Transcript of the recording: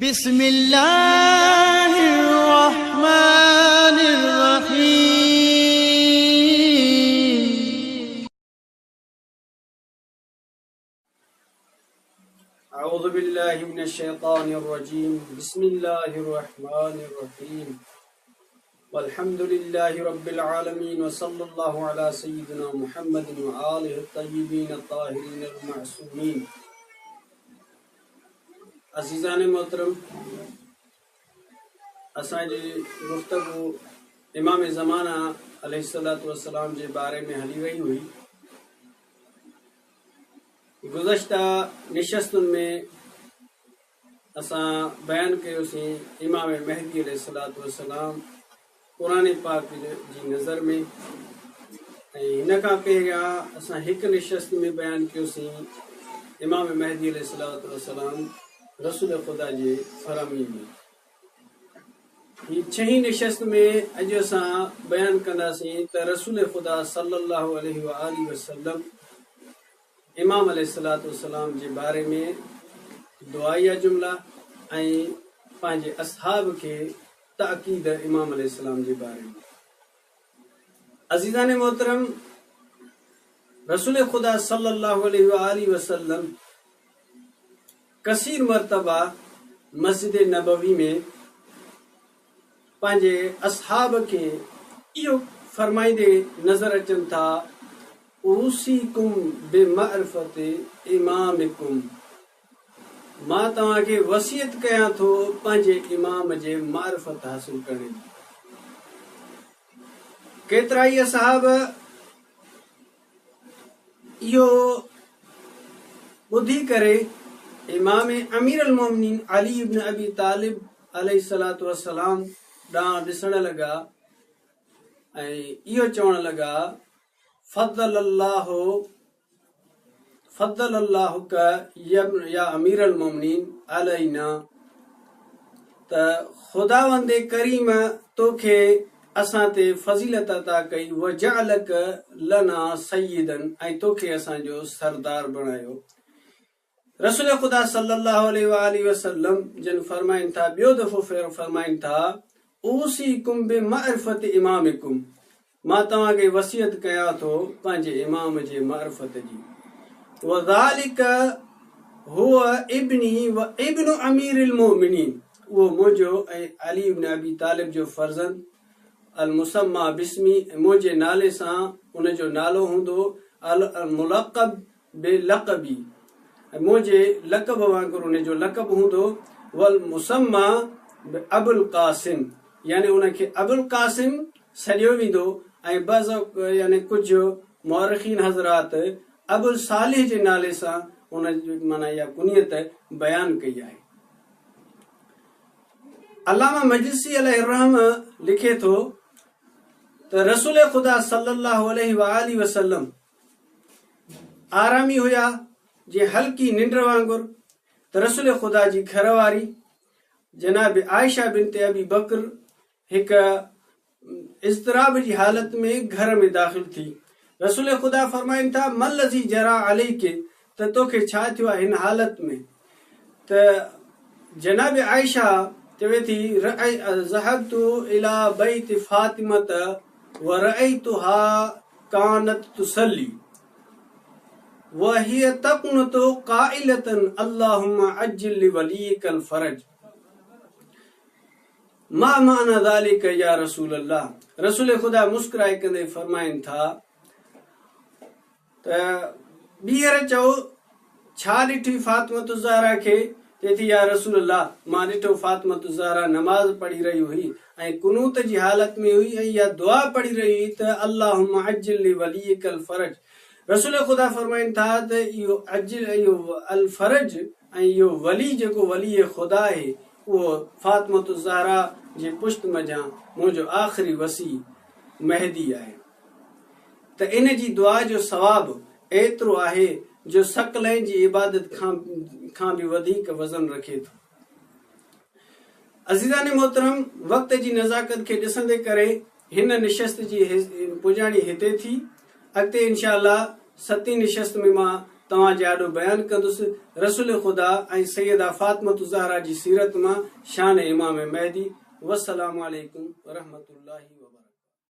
بسم الله الرحمن الرحيم. أعوذ بالله من الشيطان الرجيم. بسم الله الرحمن الرحيم. والحمد لله رب العالمين وصلى الله على سيدنا محمد وآله الطيبين الطاهرين المعصومين. अज़ीज़ान मोहतरम, असांजी गुफ्तगू इमाम ज़माना अलैहिस्सलातु वस्सलाम जे बारे में हली रही हुई। गुज़श्ता निशस्तुनि में असां बयान कयोसीं इमाम महदी अलैहिस्सलातु वस्सलाम क़ुरान पाक जी नज़र में, ऐं हिन खां पहिरियां असां हिकु निशस्त में बयान कयोसीं इमाम महदी अलैहिस्सलातु वस्सलाम रसूल ख़ुदा जे फरमी में। ही छहीं निशस्त में अॼु असां बयान कंदासीं त रसूल ख़ुदा सल्लल्लाहु अलैहि वसल्लम इमाम अलैहिस्सलातु वस्सलाम जे बारे में दुआया जुमला ऐं पंहिंजे असहाब खे ताक़ीद इमाम अलैहिस्सलाम जे बारे में। अज़ीज़ान मोहतरम, रसूल ख़ुदा सल्लल्लाहु अलैहि वसल्लम कसीर मरतबा मस्जिद नबवी में पंहिंजे असहाब खे इहो फरमाईंदे नज़र अचनि था, ऊसीकुम बिमअरिफत इमामिकुम, मां तव्हांखे वसियत कयां थो पंहिंजे इमाम जे मारिफत हासिल करण जी। केतिरा ई असहाब इहो ॿुधी करे इमाम अमीर अल मोमिनीन अली इब्न अबी तालिब अलैहिस्सलातु वस्सलाम ॾांहुं ॾिसण लॻा ऐं इहो चवण लॻा, फद्दलल्लाहुक या अमीर अल मोमिनीन अलैना, त ख़ुदावंदे करीम तोखे असां ते फज़ीलत अता कई, वजअलक लना सय्यदन, ऐं तोखे असांजो सरदार बणायो। रसूल ख़ुदा सल्लल्लाहु अलैहि वसल्लम जन फरमाइनि था, ॿियो दफ़ो फरमाइनि था, ऊसीकुम बिमअरिफत इमामिकुम, मां तव्हांखे वसियत कयां थो पंहिंजे इमाम जे मारिफत जी। वज़ालिक हुव इब्नी व इब्नु अमीरिल मोमिनीन, उहो मुंहिंजो ऐं अली इब्न अबी तालिब जो फर्ज़ंद, अल मुसम्मा बिस्मी, मुंहिंजे नाले सां उनजो नालो हूंदो, अल मुलक़ब बिलक़बी, मुंहिंजे लक़ब वांगुरु उनजो लक़ब हूंदो, वल मुसम्मा अबुल कासिम, यानी उनखे अबुल कासिम सॾियो वेंदो, ऐं बज़ यानी कुझु मौरख़ीन हज़रात अबुल सालिह जे नाले सां उन माना इहा कुनियत बयान कई आहे। अल्लामा मजलिसी अलैहिर्रहम लिखे थो त रसूल ख़ुदा सल्लल्लाहु अलैहि वसल्लम आरामी हुया जे हल्की निंड वांगुरु, त रसूल ख़ुदा जी घरवारी जनाब आयशा बिनत अबी बकर हिक इज़्तिराब जी हालत में घर में दाख़िल थी। रसूल ख़ुदा फरमाइनि था, मल्लज़ी जरा अलैके, त तोखे छा थियो आहे हिन हालत में? त जनाब आयशा चवे थी, ज़हबतु इला बैत फातिमत व रअयतुहा कानत तुसल्ली वहिय तक़नुतु क़ाइलतन अल्लाहुम्मा अज्जिल लिवलियकल फरज, मा माना ज़ालिक या रसूल अल्लाह। रसूल ख़ुदा मुस्कुराए कंदे फरमाइनि था त ॿीहर चओ, छा ॾिठी फातिमतु ज़हरा खे? चए या रसूल अल्लाह, मां ॾिठो फातिमतु ज़हरा नमाज़ पढ़ी रही हुई ऐं कुनूत जी हालत में हुई ऐं इहा दुआ पढ़ी रही हुई त अल्लाहुम्मा अज्जिल लिवलियकल फरज। रसूल ख़ुदा फरमाइनि था त इहो अल फरज ऐं इहो वली जेको वली ख़ुदा आहे, उहो फातिमतु ज़हरा जे पुश्त मझां मुंहिंजो आख़िरी वसी महदी आहे। त इन जी दुआ जो सवाब एतिरो आहे जो सकलैन जी इबादत खां बि वधीक वज़न रखे थो। अज़ीज़ान मोहतरम, वक़्त जी नज़ाकत खे ॾिसंदे करे हिन निशस्त जी पुॼाणी हिते थी। अॻिते इंशाअल्लाह 7 निशस्त में मां तव्हांजे आॾो बयानु कंदुसि रसूल ख़ुदा ऐं सैयदा फातिमत ज़हरा जी सीरत मां शान इमाम महदी। वस्सलामु अलैकुम वरहमतुल्लाहि वबरकातुहू।